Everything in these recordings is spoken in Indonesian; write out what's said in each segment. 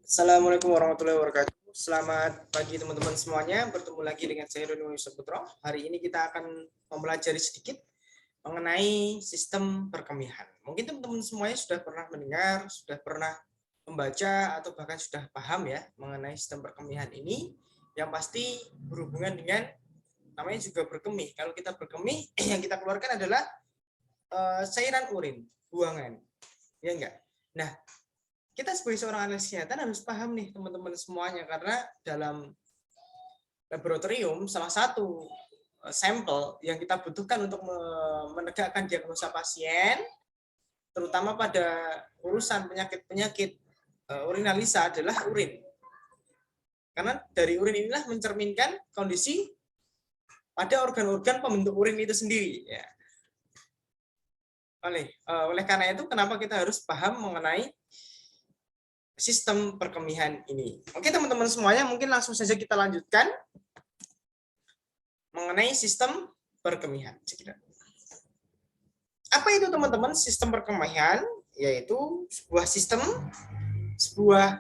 Assalamualaikum warahmatullahi wabarakatuh. Selamat pagi teman-teman semuanya. Bertemu lagi dengan saya Roni Saputro. Hari ini kita akan mempelajari sedikit mengenai sistem perkemihan. Mungkin teman-teman semuanya sudah pernah mendengar, sudah pernah membaca, atau bahkan sudah paham ya mengenai sistem perkemihan ini. Yang pasti berhubungan dengan namanya juga berkemih. Kalau kita berkemih, yang kita keluarkan adalah cairan urin, buangan. Ya enggak? Nah, kita sebagai seorang ahli kesehatan harus paham nih teman-teman semuanya, karena dalam laboratorium salah satu sampel yang kita butuhkan untuk menegakkan diagnosa pasien, terutama pada urusan penyakit-penyakit urinalisa adalah urin. Karena dari urin inilah mencerminkan kondisi pada organ-organ pembentuk urin itu sendiri. Ya. Oleh karena itu, kenapa kita harus paham mengenai sistem perkemihan ini. Oke teman-teman semuanya, mungkin langsung saja kita lanjutkan mengenai sistem perkemihan. Apa itu teman-teman sistem perkemihan? Yaitu sebuah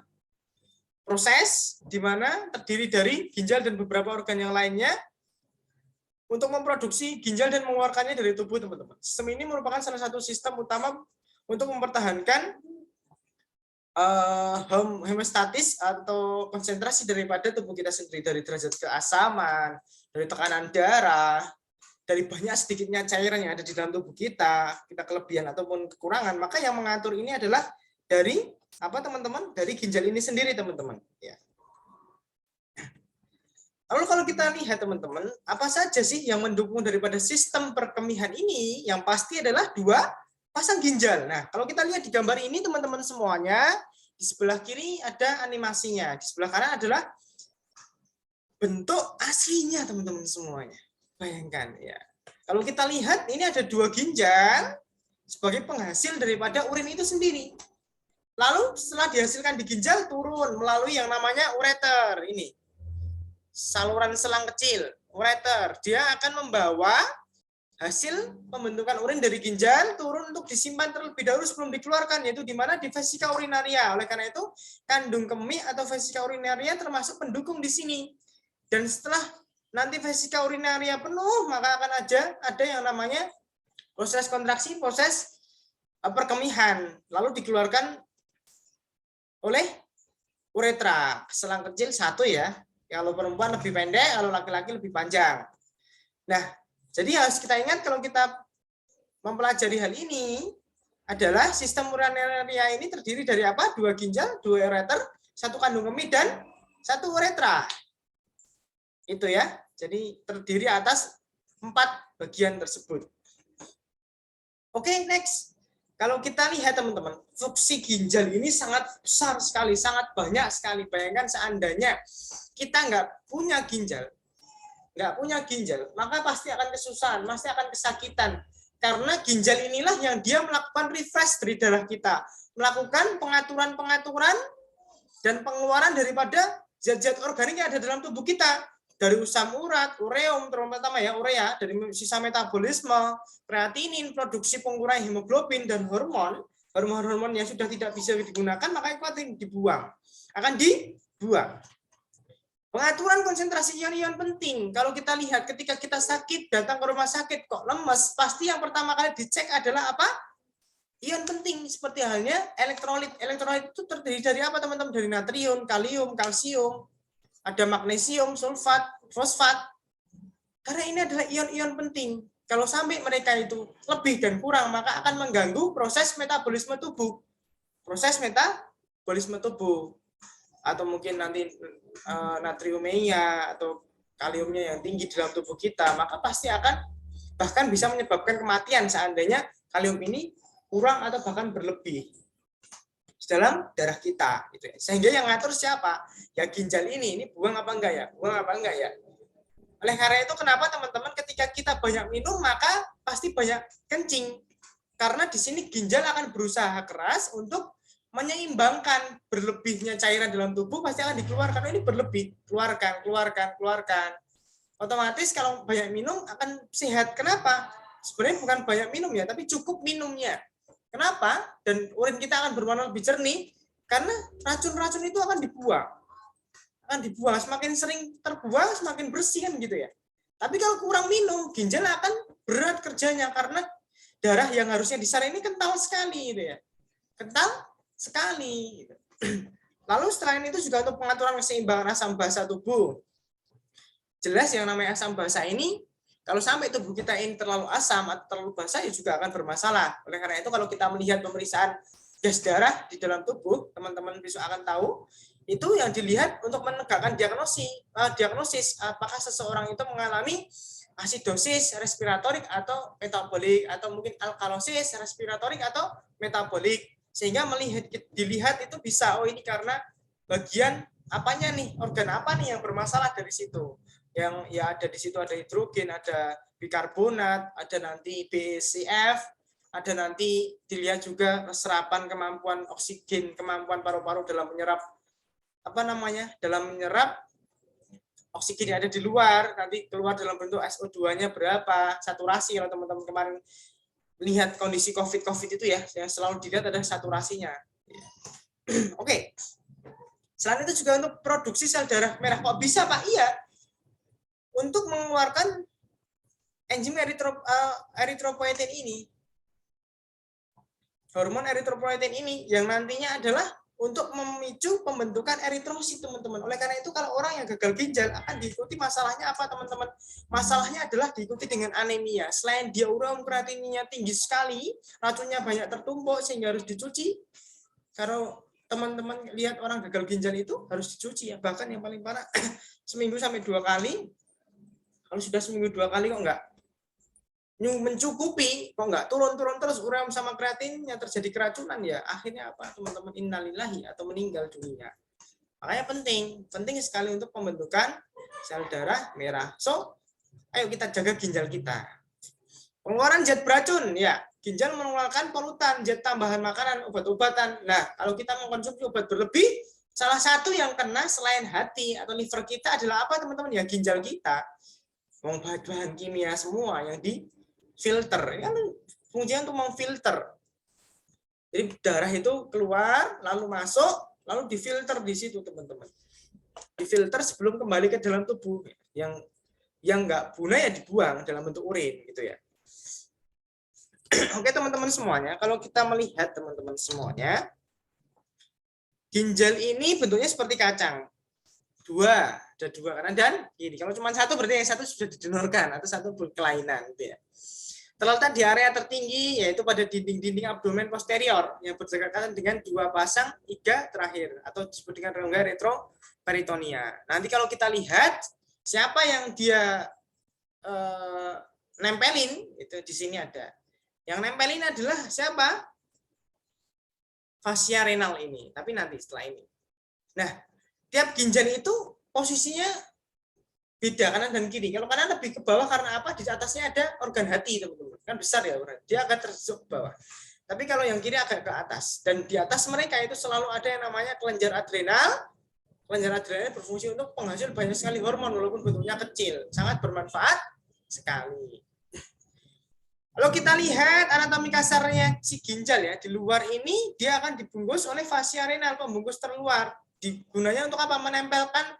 proses di mana terdiri dari ginjal dan beberapa organ yang lainnya untuk memproduksi ginjal dan mengeluarkannya dari tubuh teman-teman. Sistem ini merupakan salah satu sistem utama untuk mempertahankan homeostatis atau konsentrasi daripada tubuh kita sendiri, dari derajat keasaman, dari tekanan darah, dari banyak sedikitnya cairan yang ada di dalam tubuh kita kelebihan ataupun kekurangan, maka yang mengatur ini adalah dari apa teman-teman? Dari ginjal ini sendiri teman-teman. Ya. Lalu kalau kita lihat teman-teman, apa saja sih yang mendukung daripada sistem perkemihan ini? Yang pasti adalah dua pasang ginjal. Nah, kalau kita lihat di gambar ini teman-teman semuanya, di sebelah kiri ada animasinya, di sebelah kanan adalah bentuk aslinya teman-teman semuanya. Bayangkan ya. Kalau kita lihat ini ada dua ginjal sebagai penghasil daripada urin itu sendiri. Lalu setelah dihasilkan di ginjal turun melalui yang namanya ureter ini. Saluran selang kecil, ureter. Dia akan membawa hasil pembentukan urin dari ginjal turun untuk disimpan terlebih dahulu sebelum dikeluarkan, yaitu di mana di vesika urinaria. Oleh karena itu, kandung kemih atau vesika urinaria termasuk pendukung di sini. Dan setelah nanti vesika urinaria penuh, maka akan ada yang namanya proses kontraksi, proses perkemihan, lalu dikeluarkan oleh uretra, selang kecil satu ya. Kalau perempuan lebih pendek, kalau laki-laki lebih panjang. Nah, jadi harus kita ingat kalau kita mempelajari hal ini adalah sistem urinaria ini terdiri dari apa? Dua ginjal, dua ureter, satu kandung kemih dan satu uretra. Itu ya. Jadi terdiri atas 4 bagian tersebut. Oke, next. Kalau kita lihat teman-teman, fungsi ginjal ini sangat besar sekali, sangat banyak sekali. Bayangkan seandainya kita nggak punya ginjal, maka pasti akan kesusahan, pasti akan kesakitan. Karena ginjal inilah yang dia melakukan refresh dari darah kita, melakukan pengaturan-pengaturan dan pengeluaran daripada zat-zat organik yang ada dalam tubuh kita. Dari usam urat, ureum, terutama ya urea, dari sisa metabolisme, kreatinin, produksi pengurai hemoglobin, dan hormon yang sudah tidak bisa digunakan, maka itu akan dibuang. Pengaturan konsentrasi ion-ion penting. Kalau kita lihat ketika kita sakit, datang ke rumah sakit kok lemes, pasti yang pertama kali dicek adalah apa? Ion penting, seperti halnya elektrolit. Elektrolit itu terdiri dari apa teman-teman? Dari natrium, kalium, kalsium, ada magnesium, sulfat, fosfat. Karena ini adalah ion-ion penting. Kalau sampai mereka itu lebih dan kurang, maka akan mengganggu proses metabolisme tubuh. Atau mungkin nanti natriumnya atau kaliumnya yang tinggi dalam tubuh kita, maka pasti akan bahkan bisa menyebabkan kematian seandainya kalium ini kurang atau bahkan berlebih di dalam darah kita. Sehingga yang ngatur siapa? Ya ginjal ini buang apa enggak ya? Oleh karena itu kenapa teman-teman ketika kita banyak minum maka pasti banyak kencing. Karena di sini ginjal akan berusaha keras untuk menyeimbangkan berlebihnya cairan dalam tubuh, pasti akan dikeluarkan. Ini berlebih, keluarkan. Otomatis kalau banyak minum akan sehat. Kenapa? Sebenarnya bukan banyak minum ya, tapi cukup minumnya. Kenapa? Dan urin kita akan berwarna lebih jernih Karena racun-racun itu akan dibuang. Semakin sering terbuang semakin bersih kan gitu ya. Tapi kalau kurang minum, ginjal akan berat kerjanya karena darah yang harusnya disaraf ini kental sekali gitu ya. Kental sekali gitu. Lalu selain itu juga untuk pengaturan keseimbangan asam basa tubuh. Jelas yang namanya asam basa ini kalau sampai tubuh kita ini terlalu asam atau terlalu basa ya juga akan bermasalah. Oleh karena itu kalau kita melihat pemeriksaan gas darah di dalam tubuh, teman-teman besok akan tahu itu yang dilihat untuk menegakkan diagnosis apakah seseorang itu mengalami asidosis respiratorik atau metabolik atau mungkin alkalosis respiratorik atau metabolik, sehingga dilihat itu bisa ini karena bagian apanya nih, organ apa nih yang bermasalah dari situ. Yang ya ada di situ ada hidrogen, ada bikarbonat, ada nanti BCF, ada nanti dilihat juga serapan kemampuan oksigen, kemampuan paru-paru dalam menyerap dalam menyerap oksigen yang ada di luar, nanti keluar dalam bentuk SO2-nya berapa, saturasi. Kalau teman-teman kemarin lihat kondisi COVID itu ya, yang selalu dilihat adalah saturasinya. Oke. Selain itu juga untuk produksi sel darah merah. Kok bisa, Pak? Iya. Untuk mengeluarkan enzim eritropoietin ini, hormon eritropoietin ini yang nantinya adalah untuk memicu pembentukan eritrosit, teman-teman. Oleh karena itu kalau orang yang gagal ginjal akan diikuti masalahnya apa, teman-teman? Masalahnya adalah diikuti dengan anemia. Selain dia urea kreatinina tinggi sekali, racunnya banyak tertumpuk sehingga harus dicuci. Kalau teman-teman lihat orang gagal ginjal itu harus dicuci ya. Bahkan yang paling parah seminggu sampai 2 kali. Kalau sudah seminggu 2 kali kok enggak mencukupi, kok enggak turun terus urea sama kreatinnya, terjadi keracunan ya akhirnya apa, teman-teman? Innalillahi, atau meninggal dunia. Makanya penting sekali untuk pembentukan sel darah merah. So ayo kita jaga ginjal kita. Pengeluaran zat beracun ya, ginjal mengeluarkan polutan, zat tambahan makanan, obat-obatan. Nah kalau kita mengkonsumsi obat berlebih, salah satu yang kena selain hati atau liver kita adalah apa, teman-teman? Ya ginjal kita. Bahan kimia semua yang di filter, kan fungsinya untuk memfilter. Jadi darah itu keluar, lalu masuk, lalu difilter di situ, teman-teman. Difilter sebelum kembali ke dalam tubuh. Yang nggak guna ya dibuang dalam bentuk urin, gitu ya. Oke, teman-teman semuanya, kalau kita melihat teman-teman semuanya, ginjal ini bentuknya seperti kacang. Ada dua kanan dan kiri. Kalau cuma satu berarti yang satu sudah didonorkan atau satu berkelainan, gitu ya. Terletak di area tertinggi yaitu pada dinding-dinding abdomen posterior yang berdekatan dengan 2 pasang iga terakhir atau disebut dengan rongga retroperitonia. Nanti kalau kita lihat siapa yang dia nempelin, itu di sini ada. Yang nempelin adalah siapa? Fascia renal ini, tapi nanti setelah ini. Nah, tiap ginjal itu posisinya beda kanan dan kiri. Kalau kanan lebih ke bawah karena apa? Di atasnya ada organ hati, teman-teman. Kan besar ya, dia akan terjun ke bawah. Tapi kalau yang kiri agak ke atas. Dan di atas mereka itu selalu ada yang namanya kelenjar adrenal. Kelenjar adrenal berfungsi untuk penghasil banyak sekali hormon walaupun bentuknya kecil. Sangat bermanfaat sekali. Kalau kita lihat anatomi kasarnya si ginjal ya, di luar ini dia akan dibungkus oleh fascia renal, pembungkus terluar. Gunanya untuk apa? Menempelkan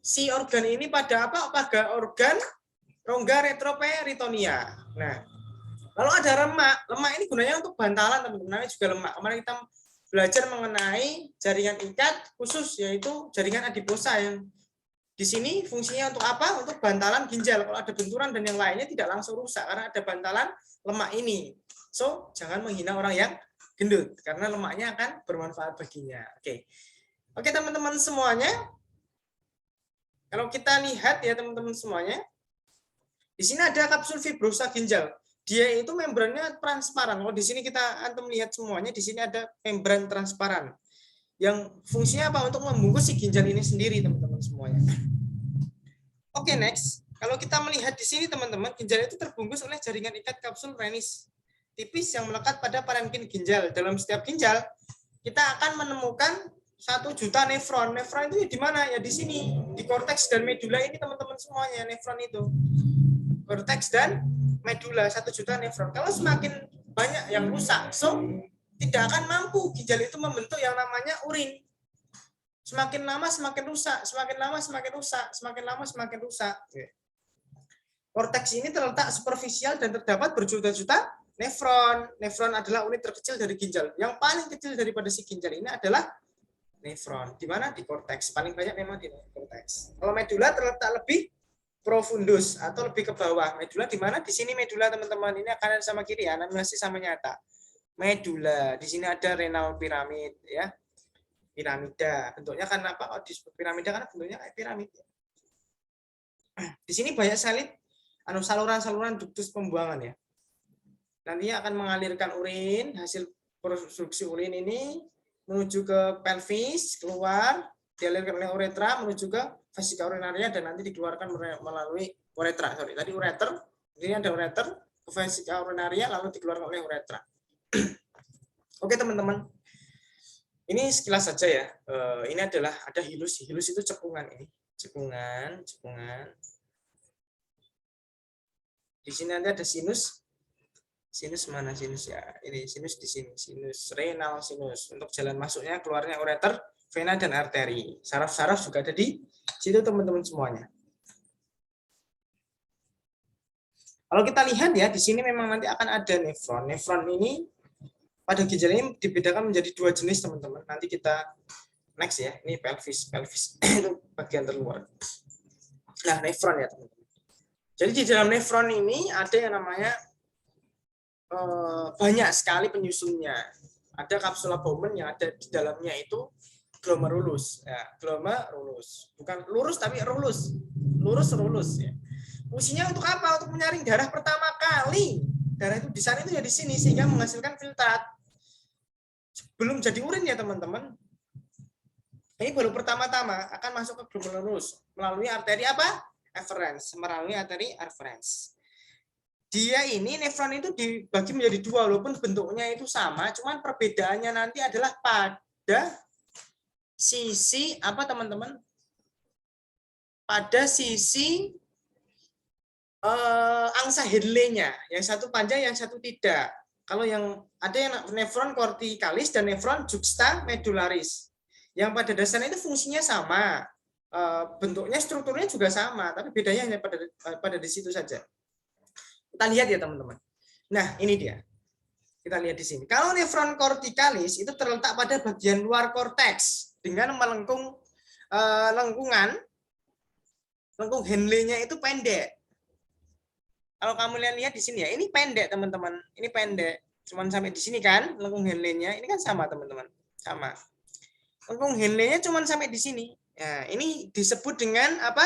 si organ ini pada apa? Pada organ rongga retroperitonia. Nah, lalu ada lemak. Lemak ini gunanya untuk bantalan, teman-teman. Namanya juga lemak. Kemarin kita belajar mengenai jaringan ikat khusus, yaitu jaringan adiposa yang di sini fungsinya untuk apa? Untuk bantalan ginjal. Kalau ada benturan dan yang lainnya tidak langsung rusak karena ada bantalan lemak ini. So, jangan menghina orang yang gendut karena lemaknya akan bermanfaat baginya. Oke, teman-teman semuanya. Kalau kita lihat ya teman-teman semuanya, di sini ada kapsul fibrosa ginjal. Dia itu membrannya transparan. Kalau di sini kita antum lihat semuanya, di sini ada membran transparan. Yang fungsinya apa? Untuk membungkus si ginjal ini sendiri, teman-teman semuanya. Oke, next. Kalau kita melihat di sini, teman-teman, ginjal itu terbungkus oleh jaringan ikat kapsul renis tipis yang melekat pada parenkim ginjal. Dalam setiap ginjal, kita akan menemukan 1 juta nefron. Nefron itu di mana? Ya di sini, di korteks dan medula ini, teman-teman semuanya. Nefron itu korteks dan medula, 1 juta nefron. Kalau semakin banyak yang rusak, so tidak akan mampu ginjal itu membentuk yang namanya urin. Semakin lama semakin rusak, semakin lama semakin rusak, semakin lama semakin rusak. Korteks ini terletak superficial dan terdapat berjuta-juta nefron. Nefron adalah unit terkecil dari ginjal. Yang paling kecil daripada si ginjal ini adalah nefron. Di mana? Di korteks. Paling banyak memang di korteks. Kalau medula terletak lebih profundus atau lebih ke bawah. Medula di mana? Di sini medula, teman-teman. Ini kanan sama kiri ya, masih sama nyata. Medula. Di sini ada renal piramid ya. Piramida. Bentuknya kan apa? Oh, disebut piramida karena bentuknya kayak piramid. Di sini banyak sekali saluran-saluran duktus pembuangan ya. Nantinya akan mengalirkan urin, hasil produksi urin ini menuju ke pelvis, keluar, dialirkan oleh uretra menuju ke vesika urinaria dan nanti dikeluarkan melalui uretra. Sorry, tadi ureter, ini ada ureter, ke vesika urinaria lalu dikeluarkan oleh uretra. Oke teman-teman, ini sekilas saja ya. Ini adalah ada hilus, hilus itu cekungan ini, cekungan. Di sini nanti ada sinus. Sinus mana sinus ya? Ini sinus di sini. Sinus renal sinus. Untuk jalan masuknya keluarnya ureter, vena dan arteri. Saraf-saraf juga ada di situ teman-teman semuanya. Kalau kita lihat ya di sini memang nanti akan ada nefron. Nefron ini pada ginjal ini dibedakan menjadi dua jenis teman-teman. Nanti kita next ya. Ini pelvis itu bagian terluar. Nah nefron ya teman-teman. Jadi di dalam nefron ini ada yang namanya banyak sekali penyusunnya. Ada kapsula Bowman yang ada di dalamnya itu glomerulus. Ya, glomerulus. Bukan lurus tapi rulus. Lurus ya. Fungsinya untuk apa? Untuk menyaring darah pertama kali. Darah itu di sana itu ya di sini sehingga menghasilkan filtrat. Belum jadi urin ya teman-teman. Ini baru pertama-tama akan masuk ke glomerulus melalui arteri apa? Efferents, melalui arteri efferents. Dia ini nefron itu dibagi menjadi dua walaupun bentuknya itu sama, cuman perbedaannya nanti adalah pada sisi apa teman-teman? Pada sisi angsa Henle-nya, yang satu panjang, yang satu tidak. Kalau yang ada yang nefron corticalis dan nefron juxtamedularis. Yang pada dasarnya itu fungsinya sama, bentuknya strukturnya juga sama, tapi bedanya hanya pada di situ saja. Kita lihat ya teman-teman. Nah ini dia. Kita lihat di sini. Kalau nefron corticalis itu terletak pada bagian luar korteks dengan melengkung lengkung Henle-nya itu pendek. Kalau kamu lihat di sini ya, ini pendek teman-teman. Ini pendek. Cuman sampai di sini kan lengkung Henle-nya. Ini kan sama teman-teman. Sama. Lengkung Henle-nya cuman sampai di sini. Nah, ini disebut dengan apa?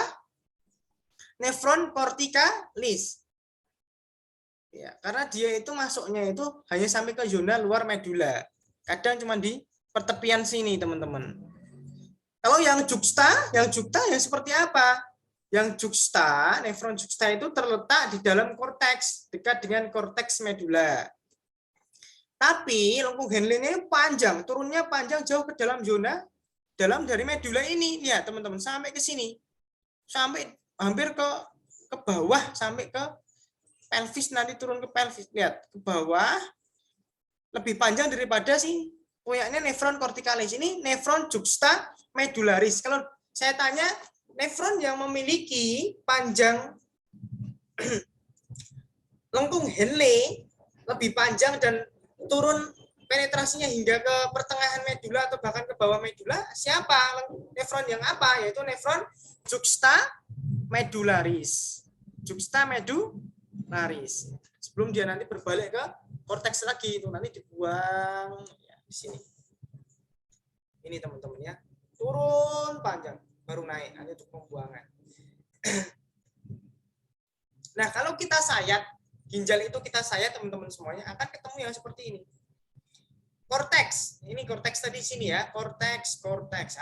Nefron corticalis. Ya, karena dia itu masuknya itu hanya sampai ke zona luar medula. Kadang cuma di pertepian sini, teman-teman. Kalau yang juxta yang seperti apa? Yang juxta, nefron juxta itu terletak di dalam korteks, dekat dengan korteks medula. Tapi lengkung Henle-nya panjang, turunnya panjang jauh ke dalam zona dalam dari medula ini. Lihat, teman-teman, sampai ke sini. Sampai hampir ke bawah, sampai ke pelvis, nanti turun ke pelvis. Lihat, ke bawah lebih panjang daripada sih punyanya nefron corticalis. Ini nefron juxtamedularis. Kalau saya tanya, nefron yang memiliki panjang lengkung Henle lebih panjang dan turun penetrasinya hingga ke pertengahan medula atau bahkan ke bawah medula, siapa? Nefron yang apa? Yaitu nefron juxtamedularis. Juxtamedularis. Sebelum dia nanti berbalik ke korteks lagi, itu nanti dibuang ya, di sini. Ini teman-teman ya. Turun panjang baru naik nanti untuk pembuangan. Nah, kalau kita sayat ginjal itu kita sayat teman-teman semuanya akan ketemu yang seperti ini. Korteks, ini korteks tadi sini ya, korteks,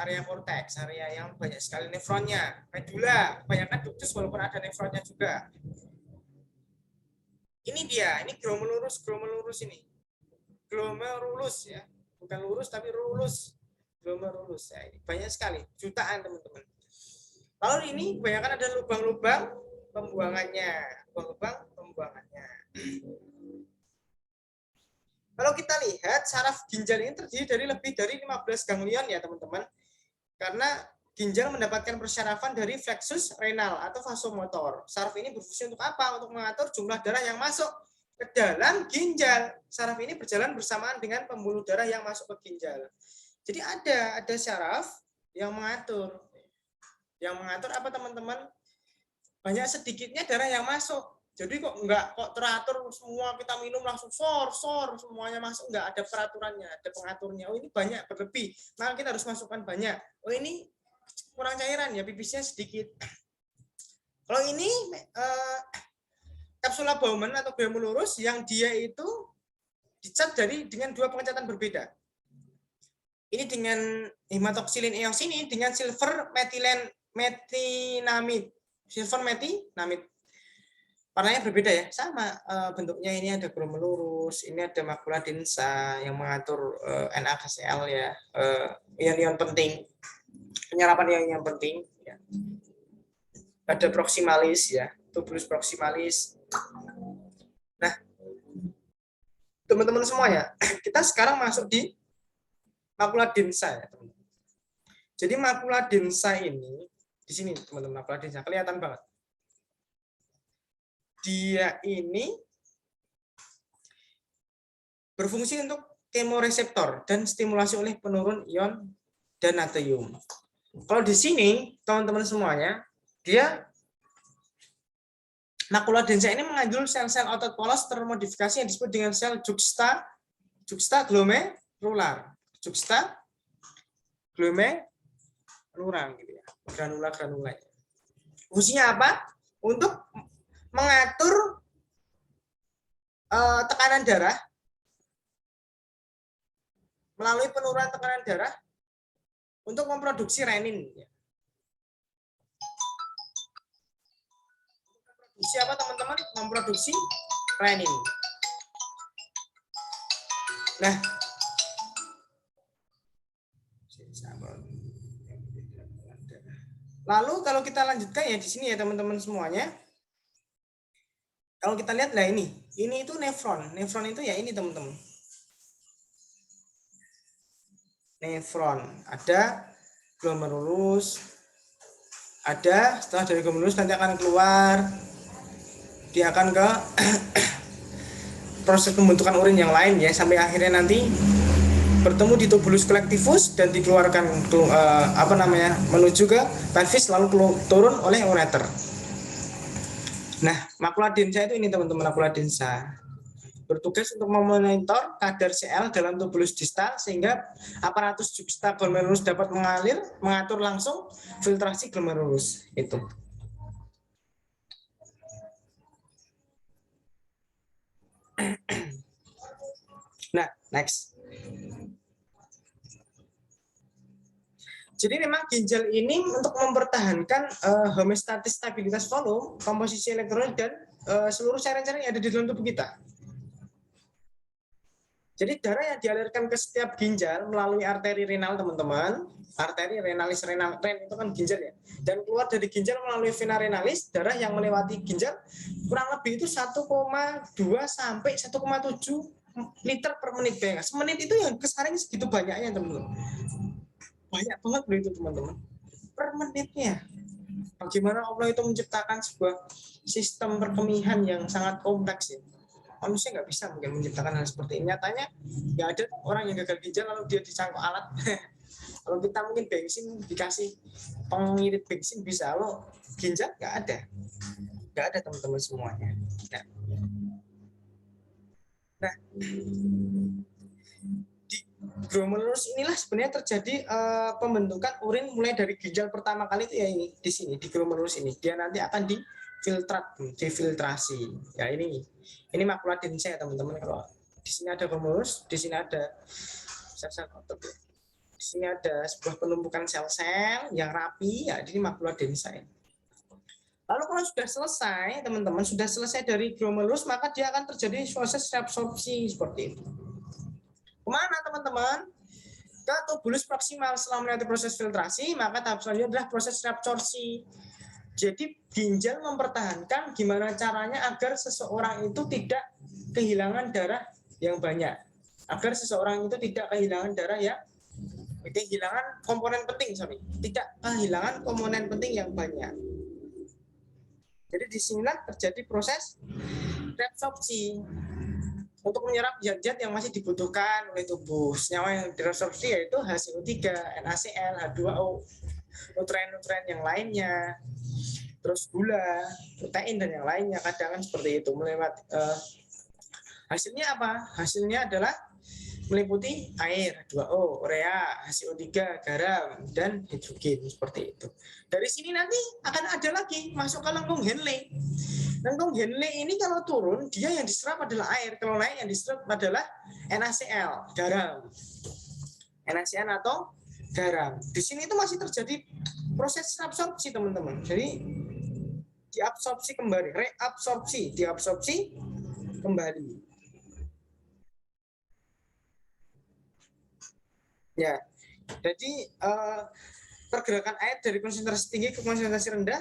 area korteks, area yang banyak sekali nefronnya. Medula, kebanyakan duktus walaupun ada nefronnya juga. Ini dia, ini glomerulus ini. Glomerulus ya, bukan lurus tapi rulus. Glomerulus ya, ini banyak sekali, jutaan teman-teman. Lalu ini kebanyakan ada lubang-lubang pembuangannya, lubang-lubang pembuangannya. Kalau kita lihat saraf ginjal ini terdiri dari lebih dari 15 ganglion ya teman-teman. Karena ginjal mendapatkan persyarafan dari flexus renal atau vasomotor. Saraf ini berfungsi untuk apa? Untuk mengatur jumlah darah yang masuk ke dalam ginjal. Saraf ini berjalan bersamaan dengan pembuluh darah yang masuk ke ginjal. Jadi ada saraf yang mengatur. Yang mengatur apa teman-teman? Banyak sedikitnya darah yang masuk. Jadi kok teratur semua kita minum langsung sor semuanya masuk, enggak ada peraturannya, ada pengaturnya. Oh ini banyak berlebih, maka kita harus masukkan banyak. Oh ini kurang cairan ya, pipisnya sedikit. Kalau ini kapsula Bowman atau glomerulus yang dia itu dicat dengan dua pengecatan berbeda. Ini dengan hematoksilin eos ini dengan silver metinamid. Silver metinamid. Warnanya berbeda ya, sama bentuknya. Ini ada glomerulus, ini ada makula densa yang mengatur NaCl ya, ion-ion penting, penyerapan ion-ion penting. Ya. Ada proximalis ya, tubulus proximalis. Nah, teman-teman semuanya, kita sekarang masuk di makula densa ya, teman-teman. Jadi makula densa ini di sini teman-teman, makula densa kelihatan banget. Dia ini berfungsi untuk kemoreseptor dan stimulasi oleh penurun ion dan natrium. Kalau di sini, teman-teman semuanya, dia makula densa ini mengandung sel-sel otot polos termodifikasi yang disebut dengan sel juxtaglomerular. Juxtaglomerular gitu ya. Granula-granula. Fungsinya apa? Untuk mengatur tekanan darah melalui penurunan tekanan darah untuk memproduksi renin. Memproduksi apa teman-teman? Memproduksi renin. Nah, lalu kalau kita lanjutkan ya di sini ya teman-teman semuanya. Kalau kita lihat lah ini itu nefron. Nefron itu ya ini teman-teman. Nefron, ada glomerulus, ada setelah dari glomerulus nanti akan keluar, dia akan ke proses pembentukan urin yang lain ya, sampai akhirnya nanti bertemu di tubulus collectivus dan dikeluarkan menuju ke pelvis lalu turun oleh ureter. Nah, makula densa itu ini teman-teman, makula densa bertugas untuk memonitor kadar Cl dalam tubulus distal sehingga aparatus juxtaglomerulus dapat mengatur langsung filtrasi glomerulus itu. Nah, next. Jadi memang ginjal ini untuk mempertahankan homeostatis stabilitas volume, komposisi elektrolit dan seluruh cairan-cairan yang ada di dalam tubuh kita. Jadi darah yang dialirkan ke setiap ginjal melalui arteri renal teman-teman, arteri renalis renal, ren itu kan ginjal ya, dan keluar dari ginjal melalui vena renalis, darah yang melewati ginjal kurang lebih itu 1,2 sampai 1,7 liter per menit. Semenit itu yang kesaring segitu banyaknya teman-teman. Banyak banget loh itu teman-teman. Per menitnya. Bagaimana Allah itu menciptakan sebuah sistem perkemihan yang sangat kompleks ya. Manusia nggak bisa mungkin menciptakan hal seperti ini. Nyatanya nggak ada orang yang gagal ginjal lalu dia dicangkok alat. Kalau kita mungkin bensin dikasih pengirit bensin bisa, lo ginjal nggak ada teman-teman semuanya. Nah, di glomerulus inilah sebenarnya terjadi pembentukan urin mulai dari ginjal pertama kali itu ya ini di sini di glomerulus ini. Dia nanti akan difiltrasi. Ya ini makula densa ya teman-teman. Kalau di sini ada glomerulus, di sini ada sel-sel otot. Di sini ada sebuah penumpukan sel-sel yang rapi, ya ini makula densa. Lalu kalau sudah selesai, teman-teman, sudah selesai dari glomerulus, maka dia akan terjadi proses reabsorpsi seperti itu. Kemana teman-teman? Ke tubulus proksimal. Setelah melewati proses filtrasi, maka tahap selanjutnya adalah proses reabsorpsi. Jadi ginjal mempertahankan gimana caranya agar seseorang itu tidak kehilangan darah yang banyak. agar seseorang itu tidak kehilangan darah ya, kehilangan komponen penting, tidak kehilangan komponen penting yang banyak. Jadi di sinilah terjadi proses reabsorpsi untuk menyerap zat-zat yang masih dibutuhkan oleh tubuh. Senyawa yang direabsorpsi yaitu HCO3, NaCl, H2O, nutrien-nutrien yang lainnya, terus gula, protein dan yang lainnya. Kadang seperti itu melewati. Hasilnya apa? Hasilnya adalah meliputi air, H2O, urea, HCO3, garam, dan hidrogen seperti itu. Dari sini nanti akan ada lagi masuk ke lengkung Henle. Lengkung Henle ini kalau turun, dia yang diserap adalah air. Kalau naik yang diserap adalah NaCl, garam. NaCl atau garam. Di sini itu masih terjadi proses absorpsi, teman-teman. Jadi diabsorpsi kembali, reabsorpsi, diabsorpsi kembali. Ya, jadi pergerakan air dari konsentrasi tinggi ke konsentrasi rendah,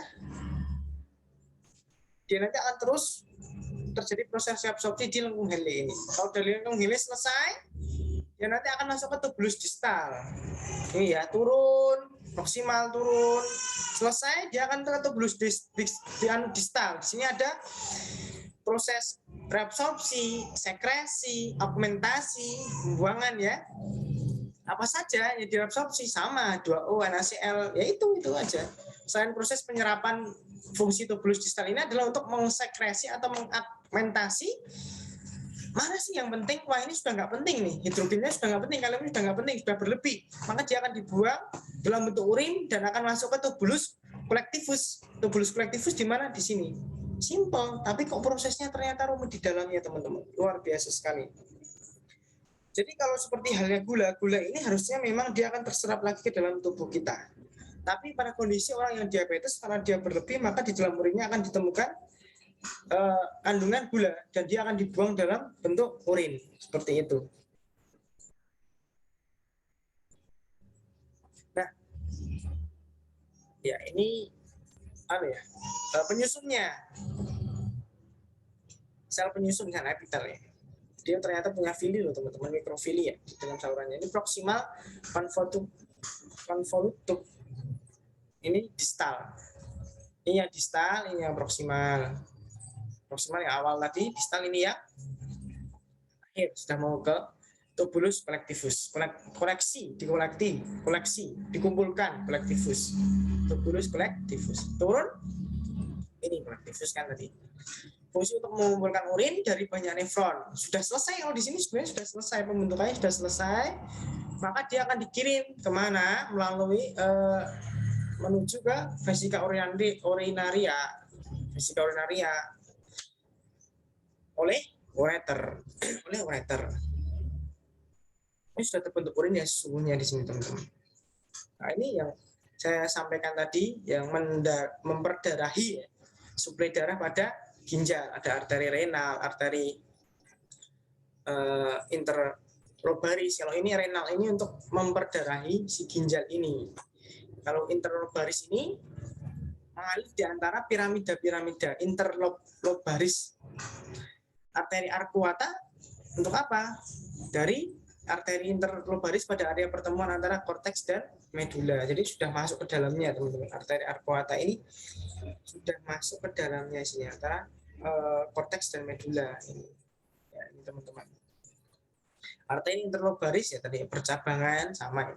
dia nanti akan terus terjadi proses reabsorpsi di lengkung Henle ini. Kalau dari lengkung Henle selesai, dia nanti akan masuk ke tubulus distal. Ini ya, turun, proksimal turun, selesai dia akan ke tubulus distal. Di sini ada proses reabsorpsi, sekresi, augmentasi, pembuangan ya. Apa saja yang diabsorpsi sama H2O, NaCl, ya itu aja. Selain proses penyerapan, fungsi tubulus distal ini adalah untuk mengsekresi atau mengaugmentasi mana sih yang penting. Wah, ini sudah nggak penting nih, hidrogennya sudah nggak penting, kalium sudah nggak penting, sudah berlebih, maka dia akan dibuang dalam bentuk urin dan akan masuk ke tubulus kolektifus. Tubulus kolektifus di mana? Di sini. Simple, tapi kok prosesnya ternyata rumit di dalamnya, teman-teman. Luar biasa sekali. Jadi kalau seperti halnya gula ini harusnya memang dia akan terserap lagi ke dalam tubuh kita. Tapi pada kondisi orang yang diabetes, karena dia berlebih, maka di dalam urinnya akan ditemukan kandungan gula dan dia akan dibuang dalam bentuk urin seperti itu. Nah, ya ini penyusunnya, sel penyusun kan epitel ya. Dia ternyata punya fili loh teman-teman, mikrofili ya di dalam salurannya. Ini proksimal, konvolutum, ini distal. Ini yang distal, ini yang proksimal. Proksimal yang awal tadi, distal ini ya akhir, sudah mau ke tubulus kolektifus. Koleksi, dikumpulkan kolektifus. Tubulus kolektifus. Turun, ini kolektifus kan tadi. Fungsi untuk mengumpulkan urin dari banyak nefron sudah selesai. Kalau di sini sebenarnya sudah selesai, pembentukannya sudah selesai, maka dia akan dikirim kemana? Melalui menuju ke vesika urinaria oleh ureter. Ini sudah terbentuk urin ya sesungguhnya di sini, teman-teman. Nah, ini yang saya sampaikan tadi, yang memperdarahi ya, suplai darah pada ginjal. Ada arteri renal, arteri interlobaris. Kalau ini renal ini untuk memperdarahi si ginjal ini. Kalau interlobaris ini mengalir di antara piramida interlobaris. Arteri arcuata untuk apa? Dari arteri interlobaris pada area pertemuan antara korteks dan medula. Jadi sudah masuk ke dalamnya, teman-teman. Arteri arcuata ini sudah masuk ke dalamnya sini antara korteks dan medula ini. Ya, ini teman-teman. Arteri interlobaris ya tadi percabangan sama ya.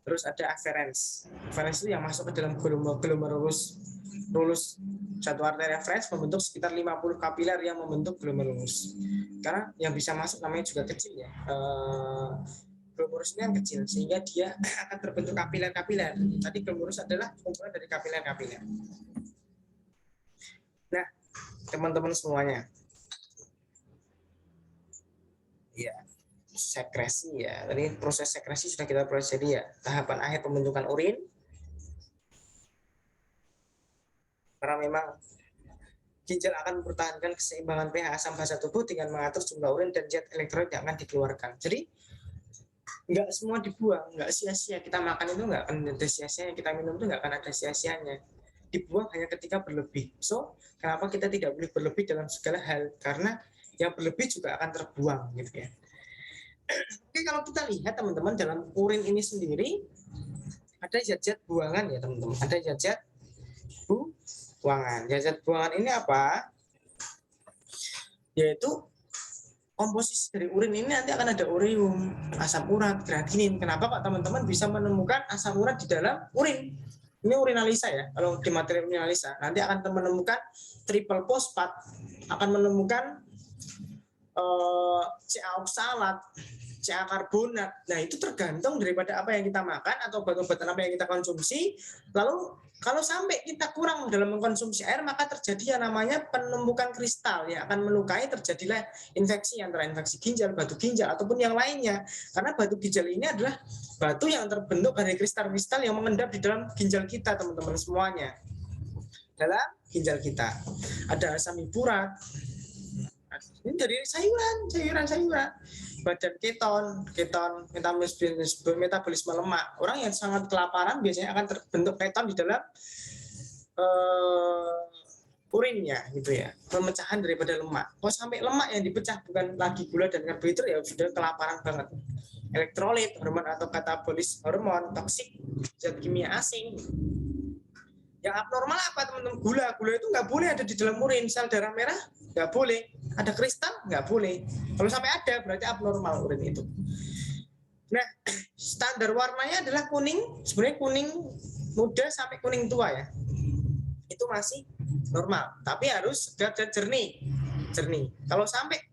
Terus ada afferens. Afferens itu yang masuk ke dalam glomerulus. Satu arteri afferens membentuk sekitar 50 kapiler yang membentuk glomerulus. Karena yang bisa masuk namanya juga kecil ya. Glomerulus ini yang kecil sehingga dia akan terbentuk kapiler-kapiler. Tadi glomerulus adalah kumpulan dari kapiler-kapiler. Nah, teman-teman semuanya. Ya, sekresi ya. Tadi proses sekresi sudah kita pelajari ya. Tahapan akhir pembentukan urin. Karena memang ginjal akan mempertahankan keseimbangan pH asam basa tubuh dengan mengatur jumlah urin dan zat elektrolit yang akan dikeluarkan. Jadi nggak semua dibuang, nggak sia-sia. Kita makan itu nggak akan ada sia-sianya, kita minum itu nggak akan ada sia-sianya. Dibuang hanya ketika berlebih. So, kenapa kita tidak boleh berlebih dalam segala hal? Karena yang berlebih juga akan terbuang, gitu ya. Oke, kalau kita lihat teman-teman dalam urin ini sendiri ada zat-zat buangan ya teman-teman. Ada zat-zat buangan. Zat-zat buangan ini apa? Yaitu komposisi dari urin ini nanti akan ada ureum, asam urat, kreatinin. Kenapa Pak teman-teman bisa menemukan asam urat di dalam urin? Ini urinalisa ya. Kalau di materi urinalisa nanti akan menemukan triple fosfat, akan menemukan CA oksalat, CA karbonat. Nah, itu tergantung daripada apa yang kita makan atau obat-obatan apa yang kita konsumsi. Lalu kalau sampai kita kurang dalam mengkonsumsi air, maka terjadi yang namanya penumbukan kristal yang akan melukai, terjadilah infeksi antara infeksi ginjal, batu ginjal ataupun yang lainnya. Karena batu ginjal ini adalah batu yang terbentuk dari kristal-kristal yang mengendap di dalam ginjal kita, teman-teman semuanya. Dalam ginjal kita ada asam hiburat. Ini dari sayuran, badan keton, metabolisme lemak. Orang yang sangat kelaparan biasanya akan terbentuk keton di dalam urinnya, gitu ya. Pemecahan daripada lemak. Kalau sampai lemak yang dipecah bukan lagi gula dan karbohidrat, ya sudah kelaparan banget. Elektrolit, hormon atau katabolis hormon, toksik, zat kimia asing. Yang abnormal apa teman-teman? Gula itu nggak boleh ada di dalam urin. Sel darah merah nggak boleh. Ada kristal nggak boleh. Kalau sampai ada berarti abnormal urin itu. Nah, standar warnanya adalah kuning. Sebenarnya kuning muda sampai kuning tua ya. Itu masih normal. Tapi harus segar dan jernih. Kalau sampai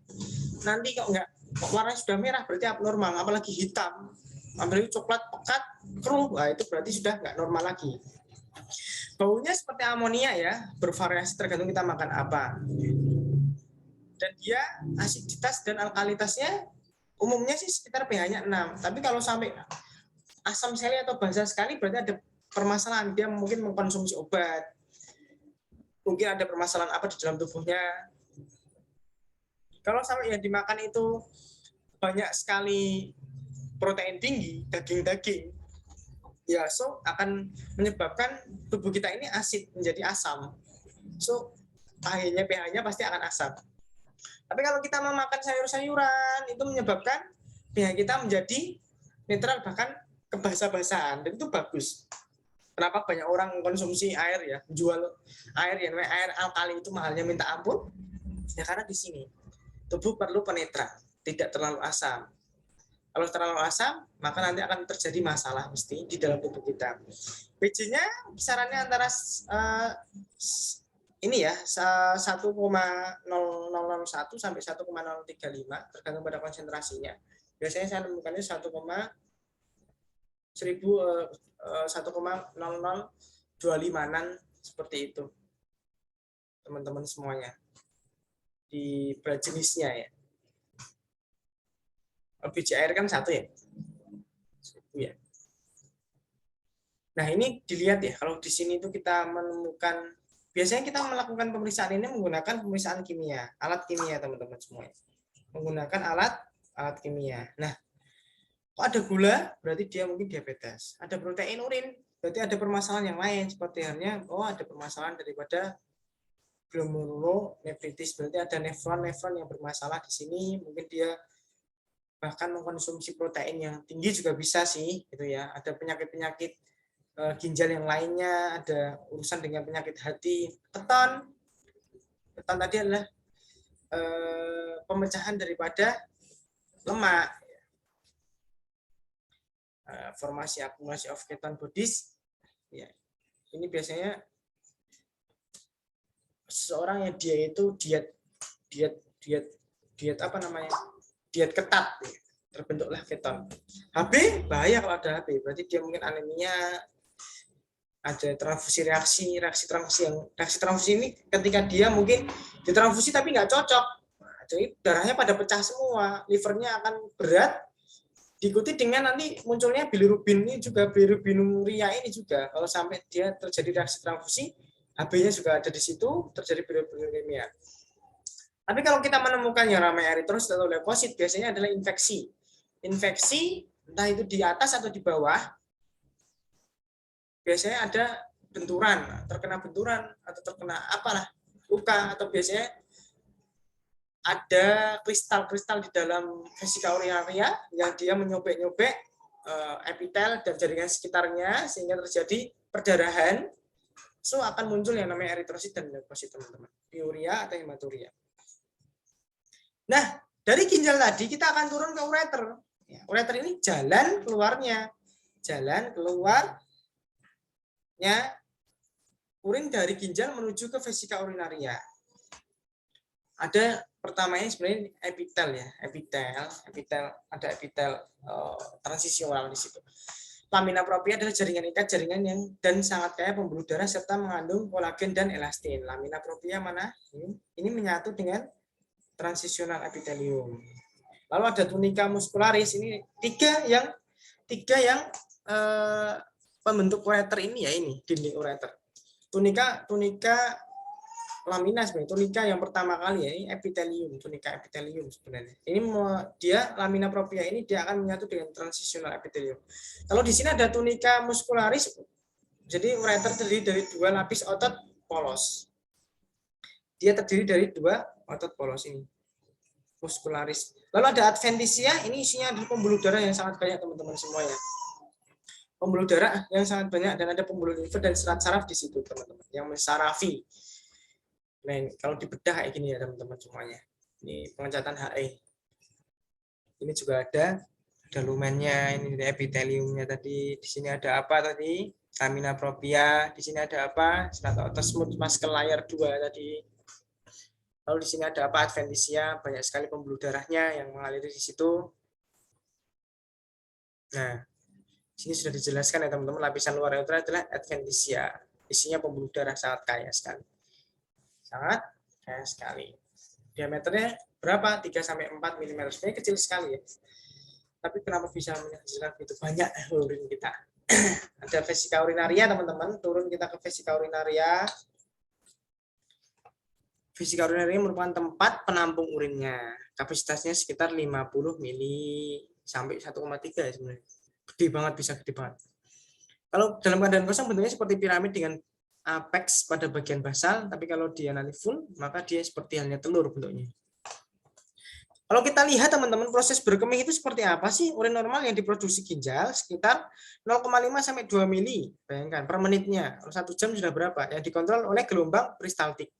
nanti kok nggak, warnanya sudah merah berarti abnormal. Apalagi hitam, apalagi coklat pekat, keruh, nah itu berarti sudah nggak normal lagi. Baunya seperti amonia ya, bervariasi tergantung kita makan apa. Dan dia asiditas dan alkalitasnya umumnya sih sekitar pH-nya 6. Tapi kalau sampai asam sekali atau basa sekali berarti ada permasalahan. Dia mungkin mengkonsumsi obat. Mungkin ada permasalahan apa di dalam tubuhnya. Kalau sampai yang dimakan itu banyak sekali protein tinggi, daging-daging, ya so akan menyebabkan tubuh kita ini asid menjadi asam. So pH-nya pasti akan asam. Tapi kalau kita memakan sayur-sayuran itu menyebabkan pH kita menjadi netral bahkan kebasa-basaan, dan itu bagus. Kenapa banyak orang mengkonsumsi air ya, jual air yang namanya air alkali itu mahalnya minta ampun? Ya karena di sini tubuh perlu penetral, tidak terlalu asam. Kalau terlalu asam, maka nanti akan terjadi masalah mesti di dalam tubuh kita. pH-nya kisarannya antara ini ya 1,001 sampai 1,035 tergantung pada konsentrasinya. Biasanya saya menemukannya 1,0025-an seperti itu, teman-teman semuanya di berat jenisnya ya. Biji air kan 1 ya. Nah ini dilihat ya, kalau di sini itu kita menemukan, biasanya kita melakukan pemeriksaan ini menggunakan pemeriksaan kimia, alat kimia teman-teman semuanya. Menggunakan alat kimia. Nah, kok ada gula, berarti dia mungkin diabetes. Ada protein urin, berarti ada permasalahan yang lain, seperti halnya, ada permasalahan daripada glomerulonefritis, berarti ada nefron yang bermasalah di sini, mungkin dia bahkan mengkonsumsi protein yang tinggi juga bisa sih, gitu ya. Ada penyakit-penyakit ginjal yang lainnya, ada urusan dengan penyakit hati. Keton tadi adalah pemecahan daripada lemak, formasi akumulasi of keton bodies. Ya, ini biasanya seseorang yang dia itu diet apa namanya, diet ketat, terbentuklah keton. HB bahaya kalau ada HB, berarti dia mungkin anemia, ada reaksi transfusi ini ketika dia mungkin ditransfusi tapi nggak cocok, jadi darahnya pada pecah semua, livernya akan berat, diikuti dengan nanti munculnya bilirubin ini juga, bilirubinuria ini juga, kalau sampai dia terjadi reaksi transfusi, HB-nya juga ada di situ, terjadi bilirubinuria. Tapi kalau kita menemukan yang namanya eritrosit atau leukosit, biasanya adalah infeksi, entah itu di atas atau di bawah. Biasanya ada benturan, terkena benturan atau terkena apalah luka, atau biasanya ada kristal-kristal di dalam vesika urinaria yang dia menyobek-nyobek epitel dan jaringan sekitarnya sehingga terjadi perdarahan. So akan muncul yang namanya eritrosit dan leukosit, teman-teman. Piuria atau hematuria. Nah, dari ginjal tadi kita akan turun ke ureter. Ya, ureter ini jalan keluarnya urin dari ginjal menuju ke vesika urinaria. Ada pertamanya sebenarnya epitel ya, ada epitel transisional di situ. Lamina propria adalah jaringan ikat yang dan sangat kaya pembuluh darah serta mengandung kolagen dan elastin. Lamina propria mana? Ini menyatu dengan transisional epitelium. Lalu ada tunica muscularis, ini tiga yang pembentuk ureter ini ya, ini dinding ureter. Tunica lamina sebenarnya, tunica yang pertama kali ya, ini epitelium, tunica epitelium sebenarnya. Ini dia lamina propria ini dia akan menyatu dengan transisional epitelium. Kalau di sini ada tunica muscularis, jadi ureter terdiri dari dua lapis otot polos. Dia terdiri dari dua otot polos ini, muscularis. Lalu ada adventitia, ini isinya adalah pembuluh darah yang sangat banyak teman-teman semuanya. Pembuluh darah yang sangat banyak dan ada pembuluh limfer dan serat saraf di situ teman-teman, yang mensarafi. Nah, kalau dibedah kayak gini ya teman-teman semuanya. Ini pengecatan HE. Ini juga ada lumennya, ini epiteliumnya tadi. Di sini ada apa tadi? Lamina propria. Di sini ada apa? Strata smooth muscle layer 2 tadi. Lalu di sini ada apa? Adventitia, banyak sekali pembuluh darahnya yang mengalir di situ. Nah, di sini sudah dijelaskan ya teman-teman, lapisan luar ureter adalah adventitia. Isinya pembuluh darah sangat kaya sekali. Sangat kaya sekali. Diameternya berapa? 3-4 mm. Sebenarnya kecil sekali ya. Tapi kenapa bisa menghasilkan begitu banyak urin kita? Ada vesika urinaria teman-teman. Turun kita ke vesika urinaria. Vesika urinaria merupakan tempat penampung urinnya. Kapasitasnya sekitar 50 mili sampai 1,3 ya sebenarnya. Gede banget, bisa gede banget. Kalau dalam keadaan kosong bentuknya seperti piramid dengan apex pada bagian basal, tapi kalau dia nanti full, maka dia seperti halnya telur bentuknya. Kalau kita lihat teman-teman, proses berkemih itu seperti apa sih? Urin normal yang diproduksi ginjal sekitar 0,5 sampai 2 mili, bayangkan per menitnya. Kalau 1 jam sudah berapa? Yang dikontrol oleh gelombang peristaltik.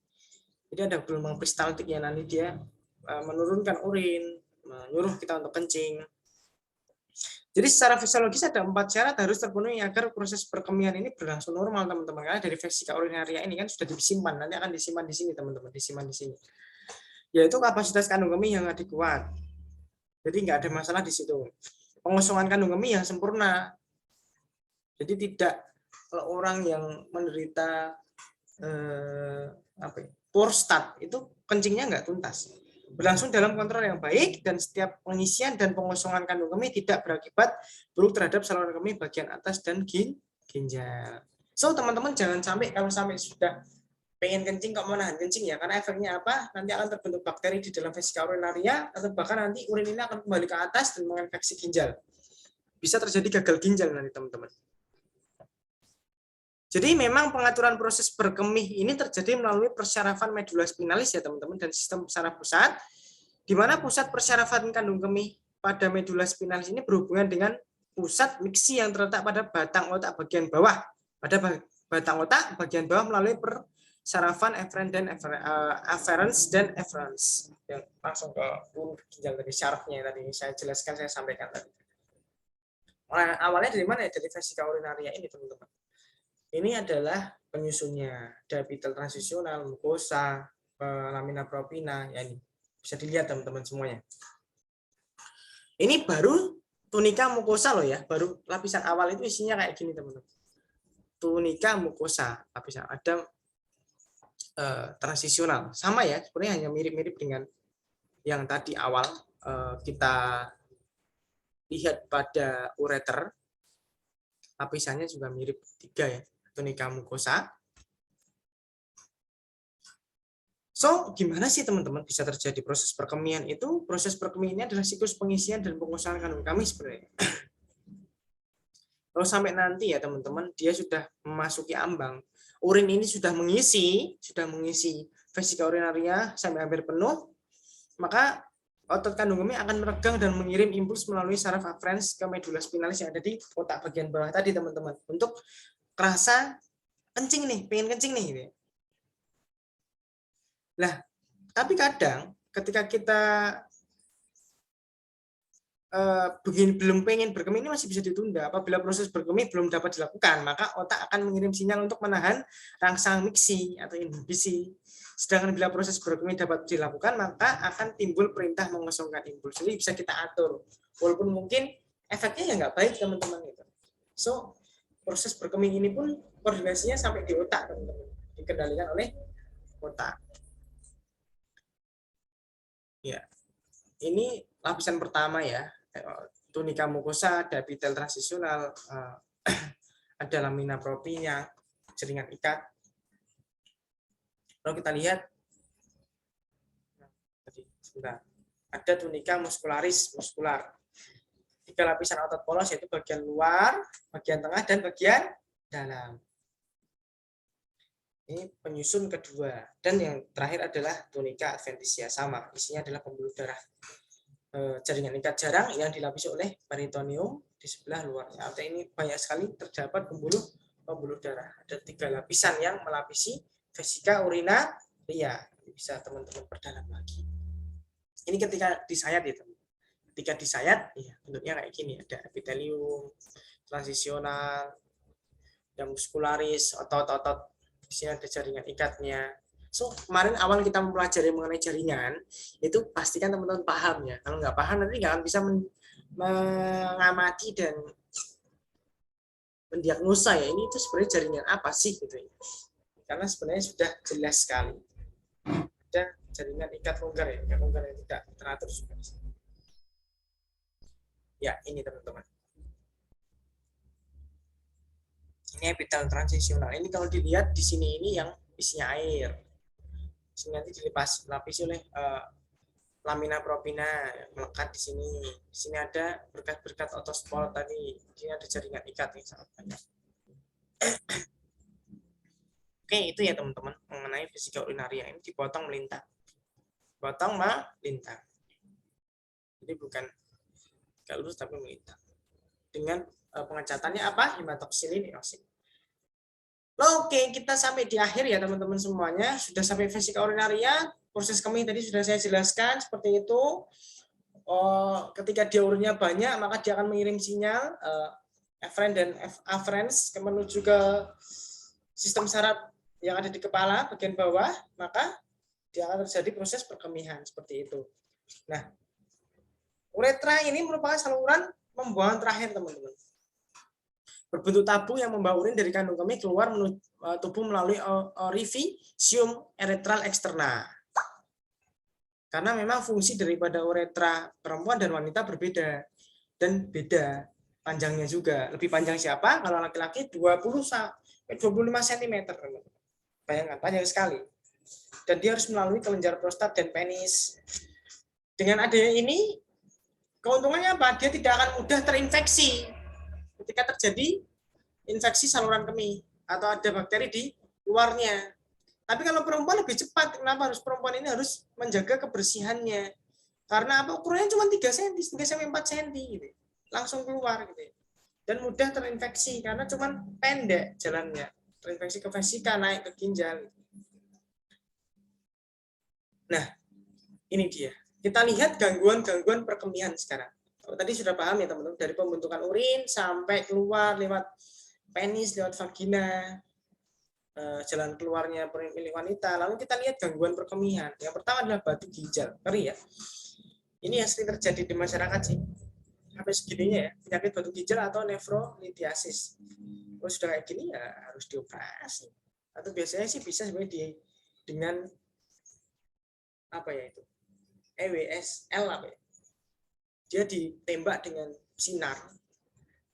Jadi ada gelombang peristaltik yang nanti dia menurunkan urin, menyuruh kita untuk kencing. Jadi secara fisiologis ada 4 syarat harus terpenuhi agar proses perkemihan ini berlangsung normal teman-teman. Karena dari vesika urinaria ini kan sudah disimpan, nanti akan disimpan di sini teman-teman, disimpan di sini. Yaitu kapasitas kandung kemih yang adekuat. Jadi nggak ada masalah di situ. Pengosongan kandung kemih yang sempurna. Jadi tidak orang yang menderita prostat itu kencingnya nggak tuntas. Berlangsung dalam kontrol yang baik dan setiap pengisian dan pengosongan kandung kemih tidak berakibat buruk terhadap saluran kemih bagian atas dan ginjal. So teman-teman jangan sampai kalau sampai sudah pengen kencing kok mau nahan kencing ya, karena efeknya apa? Nanti akan terbentuk bakteri di dalam vesika urinaria atau bahkan nanti urin ini akan kembali ke atas dan menginfeksi ginjal. Bisa terjadi gagal ginjal nanti teman-teman. Jadi memang pengaturan proses berkemih ini terjadi melalui persyarafan medula spinalis ya teman-teman dan sistem saraf pusat, di mana pusat persyarafan kandung kemih pada medula spinalis ini berhubungan dengan pusat miksi yang terletak pada batang otak bagian bawah. Pada batang otak bagian bawah melalui persyarafan afferens dan efferens. Yang langsung ke ginjal tadi, syarafnya tadi saya jelaskan, saya sampaikan tadi. Awalnya dari mana ya? Dari vesika urinaria ini teman-teman. Ini adalah penyusunnya, ada epitel transisional, mukosa, lamina propria, ya ini bisa dilihat teman-teman semuanya. Ini baru tunika mukosa loh ya, baru lapisan awal itu isinya kayak gini teman-teman. Tunika mukosa, lapisan ada transisional, sama ya, sebenarnya hanya mirip-mirip dengan yang tadi awal kita lihat pada ureter, lapisannya juga mirip 3 ya. Tunika mukosa. So, gimana sih teman-teman bisa terjadi proses perkemihan itu? Proses perkemihan ini adalah siklus pengisian dan pengosongan kandung kemih sebenarnya. Kalau sampai nanti ya teman-teman, dia sudah memasuki ambang, urin ini sudah mengisi vesika urinaria sampai hampir penuh, maka otot kandung kemih akan meregang dan mengirim impuls melalui saraf afferens ke medula spinalis yang ada di otak bagian bawah tadi, teman-teman, untuk kerasa kencing nih, pengen kencing nih gitu. Nah, tapi kadang ketika kita belum pengen berkemih, ini masih bisa ditunda. Apabila proses berkemih belum dapat dilakukan, maka otak akan mengirim sinyal untuk menahan rangsang miksi atau inhibisi. Sedangkan bila proses berkemih dapat dilakukan, maka akan timbul perintah mengosongkan impuls. Jadi bisa kita atur, walaupun mungkin efeknya ya nggak baik, teman-teman. So, proses berkemih ini pun koordinasinya sampai di otak, teman-teman, dikendalikan oleh otak. Ya, ini lapisan pertama ya. Tunika mukosa, ada epitel transisional, ada lamina propria, jaringan ikat. Lalu kita lihat, ada tunika muscularis muskular. 3 lapisan otot polos, yaitu bagian luar, bagian tengah, dan bagian dalam. Ini penyusun kedua. Dan yang terakhir adalah tunika adventitia, sama. Isinya adalah pembuluh darah. Jaringan ikat jarang yang dilapisi oleh peritoneum di sebelah luarnya. Atau ini banyak sekali terdapat pembuluh darah. Ada 3 lapisan yang melapisi vesika urinaria. Bisa teman-teman perdalam lagi. Ini ketika disayat ya, teman. Ketika disayat, ya, bentuknya kayak gini. Ada epitelium, transisional, dan muskularis, otot-otot. Di sini ada jaringan ikatnya. So, kemarin awal kita mempelajari mengenai jaringan, itu pastikan teman-teman paham ya. Kalau nggak paham, nanti nggak akan bisa mengamati dan mendiagnosa ya, ini itu sebenarnya jaringan apa sih gitu ya. Karena sebenarnya sudah jelas sekali. Ada jaringan ikat longgar ya, ikat longgar yang tidak teratur juga. Ya, ini teman-teman. Ini epitel transisional. Ini kalau dilihat di sini ini yang isinya air. Sini nanti dilapisi oleh lamina propina melekat di sini. Di sini ada berkat-berkat otospor tadi. Di sini ada jaringan ikat yang sangat banyak. Oke, itu ya teman-teman mengenai vesika urinaria. Ini dipotong melintang. Potong melintang. Jadi bukan gak lurus tapi melintang. Dengan pengecatannya apa? Hematoksilin eosin. Oke, kita sampai di akhir ya teman-teman semuanya. Sudah sampai vesika urinaria. Proses kemih tadi sudah saya jelaskan seperti itu. Ketika dia urinnya banyak, maka dia akan mengirim sinyal efferent dan afferens menuju ke sistem saraf yang ada di kepala bagian bawah, maka dia akan terjadi proses perkemihan seperti itu. Nah, uretra ini merupakan saluran pembuangan terakhir, teman-teman. Berbentuk tabung yang membawa urin dari kandung kemih keluar menuju tubuh melalui orificium uretral eksterna. Karena memang fungsi daripada uretra perempuan dan wanita berbeda dan beda panjangnya juga. Lebih panjang siapa? Kalau laki-laki 20-25 cm. Bayangkan panjang sekali. Dan dia harus melalui kelenjar prostat dan penis. Dengan adanya ini, keuntungannya apa? Dia tidak akan mudah terinfeksi ketika terjadi infeksi saluran kemih atau ada bakteri di luarnya. Tapi kalau perempuan lebih cepat. Kenapa harus perempuan ini harus menjaga kebersihannya? Karena apa? Ukurannya cuma 3 cm, 3 sampai 4 cm gitu. Langsung keluar gitu. Dan mudah terinfeksi karena cuma pendek jalannya. Terinfeksi ke vesika, naik ke ginjal. Nah, ini dia. Kita lihat gangguan-gangguan perkemihan sekarang. Tadi sudah paham ya teman-teman, dari pembentukan urin sampai keluar lewat penis, lewat vagina, jalan keluarnya milik wanita. Lalu kita lihat gangguan perkemihan. Yang pertama adalah batu ginjal, ngeri ya. Ini yang sering terjadi di masyarakat sih. Sampai segininya ya, penyakit batu ginjal atau nefrolitiasis. Kalau sudah kayak gini ya harus dioperasi. Atau biasanya sih bisa sebenarnya dengan apa ya itu? EWSL apa ya? Dia ditembak dengan sinar.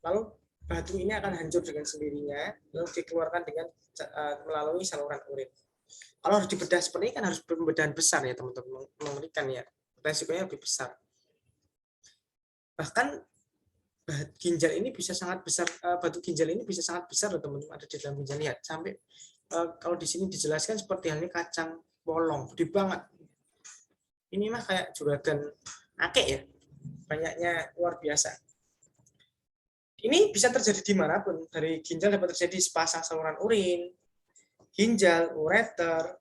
Lalu batu ini akan hancur dengan sendirinya, lalu dikeluarkan dengan melalui saluran urin. Kalau harus dibedah seperti ini kan harus pembedahan besar ya teman-teman, mengerikan ya, resikonya lebih besar. Bahkan ginjal ini bisa sangat besar, batu ginjal ini bisa sangat besar loh teman-teman, ada di dalam ginjal. Lihat sampai kalau di sini dijelaskan seperti halnya kacang polong, gede banget. Ini mah kayak juragan akeh ya, banyaknya luar biasa. Ini bisa terjadi dimanapun. Dari ginjal dapat terjadi sepasang saluran urin, ginjal, ureter,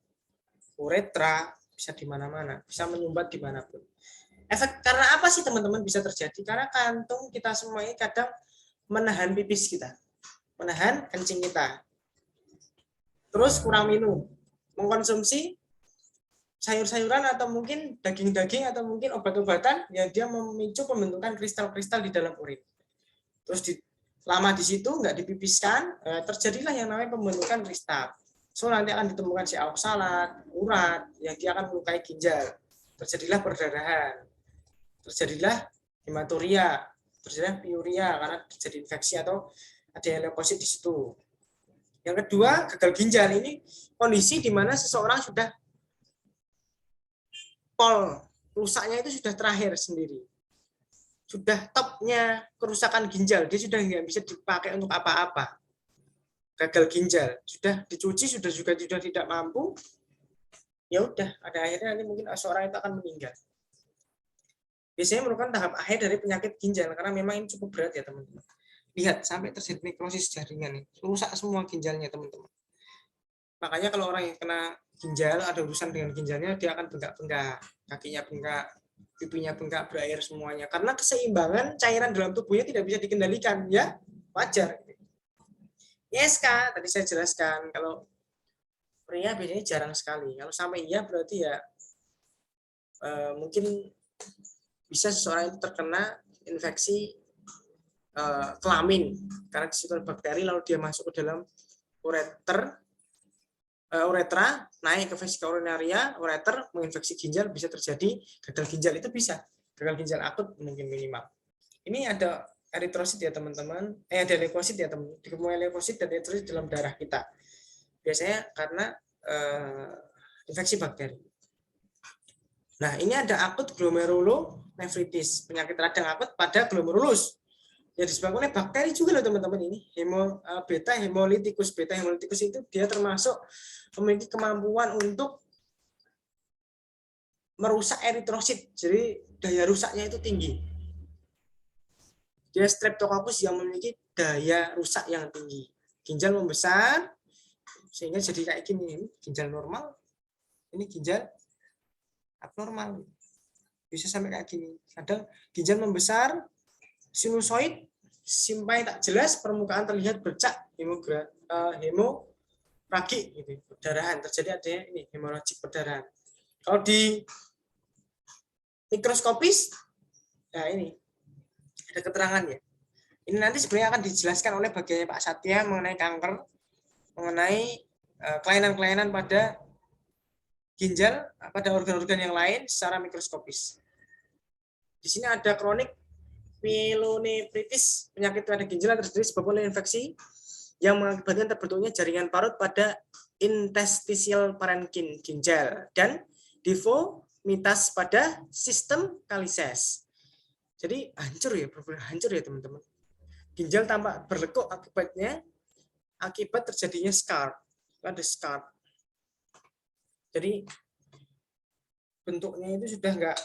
uretra, bisa di mana-mana, bisa menyumbat dimanapun. Efek karena apa sih teman-teman bisa terjadi? Karena kantung kita semua ini kadang menahan pipis kita, menahan kencing kita. Terus kurang minum, mengkonsumsi sayur-sayuran atau mungkin daging-daging atau mungkin obat-obatan yang dia memicu pembentukan kristal-kristal di dalam urin. Terus lama di situ nggak dipipiskan, terjadilah yang namanya pembentukan kristal. So nanti akan ditemukan si oksalat, urat, yang dia akan melukai ginjal. Terjadilah perdarahan, terjadilah hematuria, terjadilah piuria karena terjadi infeksi atau ada leukosit di situ. Yang kedua, gagal ginjal. Ini kondisi di mana seseorang sudah pol rusaknya itu sudah terakhir sendiri. Sudah topnya kerusakan ginjal, dia sudah nggak bisa dipakai untuk apa-apa. Gagal ginjal, sudah dicuci, sudah tidak mampu, ya udah, ada akhirnya nanti mungkin seorang itu akan meninggal. Biasanya merupakan tahap akhir dari penyakit ginjal, karena memang ini cukup berat ya teman-teman. Lihat, sampai terjadi nekrosis jaringan nih, rusak semua ginjalnya teman-teman. Makanya kalau orang yang kena ginjal, ada urusan dengan ginjalnya, dia akan bengkak-bengkak, kakinya bengkak, pipinya bengkak, berair semuanya. Karena keseimbangan cairan dalam tubuhnya tidak bisa dikendalikan, ya wajar. ISK, tadi saya jelaskan, kalau pria biasanya jarang sekali. Kalau sampai iya berarti ya mungkin bisa seseorang itu terkena infeksi kelamin karena di situ bakteri, lalu dia masuk ke dalam uretra, naik ke vesika urinaria, ureter, menginfeksi ginjal, bisa terjadi gagal ginjal. Itu bisa gagal ginjal akut mungkin minimal. Ini ada eritrosit ya teman-teman, ada leukosit ya teman-teman. Ditemukan leukosit dan eritrosit dalam darah kita. Biasanya karena infeksi bakteri. Nah, ini ada akut glomerulonefritis, penyakit radang akut pada glomerulus. Yang disebabkan oleh bakteri juga loh teman-teman ini. Beta hemolitikus itu dia termasuk memiliki kemampuan untuk merusak eritrosit. Jadi daya rusaknya itu tinggi. Dia streptococcus yang memiliki daya rusak yang tinggi. Ginjal membesar sehingga jadi kayak gini, ginjal normal, ini ginjal abnormal. Bisa sampai kayak gini. Kadang ginjal membesar, sinusoid, simpai tak jelas, permukaan terlihat bercak, hemoragik, gitu, perdarahan. Terjadi adanya ini hemoragik perdarahan. Kalau di mikroskopis, nah ini ada keterangannya. Ini nanti sebenarnya akan dijelaskan oleh bagiannya Pak Satya mengenai kanker, mengenai kelainan-kelainan pada ginjal, pada organ-organ yang lain secara mikroskopis. Di sini ada kronik pyelonefritis, penyakit pada ginjal terjadi disebabkan oleh infeksi yang mengakibatkan terbentuknya jaringan parut pada interstitial parenkim ginjal dan difomitas pada sistem kalises. Jadi hancur ya teman-teman. Ginjal tampak berlekuk akibat terjadinya scar. Ada scar. Jadi bentuknya itu sudah enggak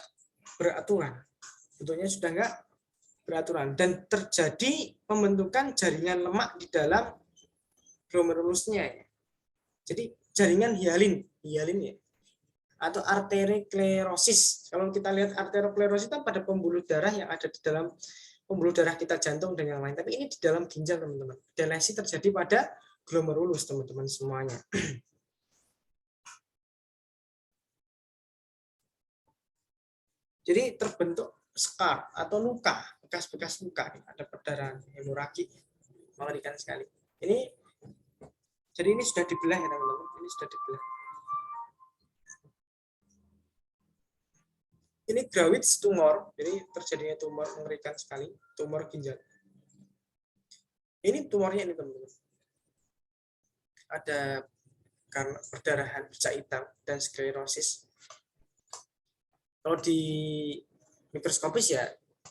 beraturan. Bentuknya sudah enggak beraturan dan terjadi pembentukan jaringan lemak di dalam glomerulusnya. Jadi jaringan hialin ya, atau arteriosklerosis. Kalau kita lihat arteriosklerosis itu pada pembuluh darah yang ada di dalam pembuluh darah kita, jantung dan yang lain. Tapi ini di dalam ginjal teman-teman. Dan lesi terjadi pada glomerulus teman-teman semuanya. Jadi terbentuk scar atau luka, bekas-bekas luka, ada perdarahan, hemoragik, mengerikan sekali. Jadi ini sudah dibelah ya teman-teman, ini sudah dibelah. Ini Grawitz tumor, jadi terjadinya tumor mengerikan sekali, tumor ginjal. Ini tumornya ini teman-teman. Ada karena perdarahan, bercak hitam, dan sklerosis. Kalau di mikroskopis ya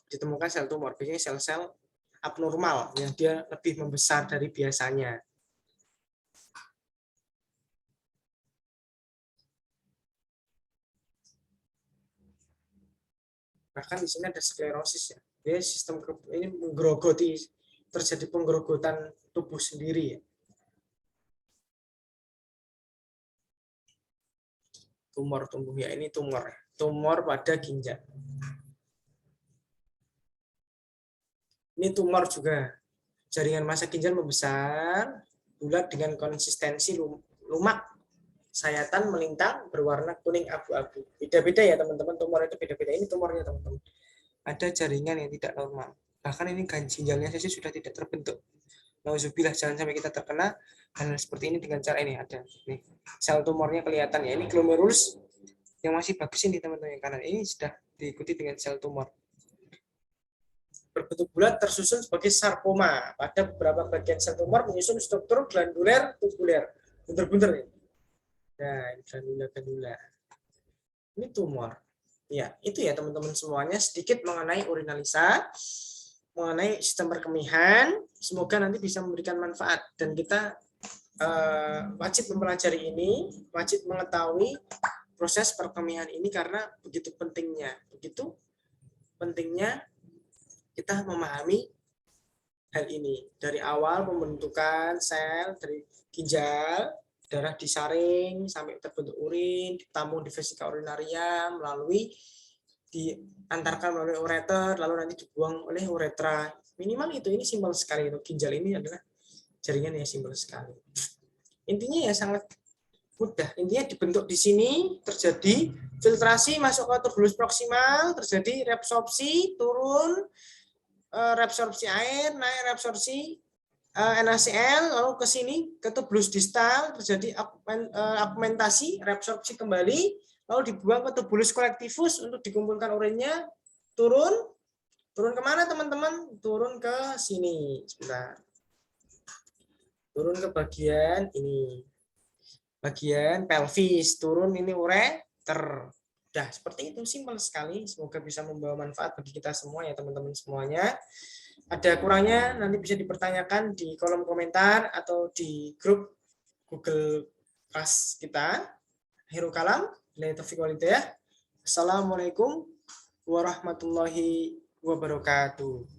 ditemukan sel tumor, biasanya sel-sel abnormal yang dia lebih membesar dari biasanya. Bahkan di sini ada sklerosis ya. Dia sistem ini menggerogoti, terjadi penggerogotan tubuh sendiri ya. Tumor tumbuh ya, ini tumor. Tumor pada ginjal. Ini tumor juga. Jaringan massa ginjal membesar, bulat dengan konsistensi lumak, sayatan melintang berwarna kuning abu-abu. Beda-beda ya teman-teman, tumor itu beda-beda. Ini tumornya teman-teman. Ada jaringan yang tidak normal. Bahkan ini ginjalnya saja sudah tidak terbentuk. Nauzubillah, jangan sampai kita terkena hal seperti ini dengan cara ini. Ada nih, sel tumornya kelihatan ya. Ini glomerulus yang masih bagus ini teman-teman yang kanan. Ini sudah diikuti dengan sel tumor. Berbentuk bulat tersusun sebagai sarkoma. Pada beberapa bagian sel tumor menyusun struktur glanduler tubuler. Bunter-bunter nih. Nah, glandular. Ini tumor. Ya, itu ya teman-teman semuanya sedikit mengenai urinalisa, mengenai sistem perkemihan. Semoga nanti bisa memberikan manfaat dan kita wajib mempelajari ini, wajib mengetahui proses perkemihan ini karena begitu pentingnya kita memahami hal ini dari awal pembentukan sel dari ginjal, darah disaring sampai terbentuk urin, ditampung di vesika urinaria, melalui diantarkan melalui ureter, lalu nanti dibuang oleh uretra. Minimal itu, ini simpel sekali. Itu ginjal ini adalah jaringan yang simpel sekali. Intinya ya sangat mudah. Intinya dibentuk di sini, terjadi filtrasi masuk ke tubulus proksimal, terjadi reabsorpsi turun, reabsorpsi air, naik reabsorpsi NaCl, lalu ke sini ke tubulus distal, terjadi augmentasi, reabsorpsi kembali, lalu dibuang ke tubulus kolektivus untuk dikumpulkan urinnya, turun kemana teman-teman? Turun ke sini, sebentar. Turun ke bagian ini, bagian pelvis, turun ini ureter. Udah, seperti itu, simpel sekali. Semoga bisa membawa manfaat bagi kita semua ya teman-teman semuanya. Ada kurangnya nanti bisa dipertanyakan di kolom komentar atau di grup Google Class kita. Akhirul kalam, Assalamualaikum warahmatullahi wabarakatuh.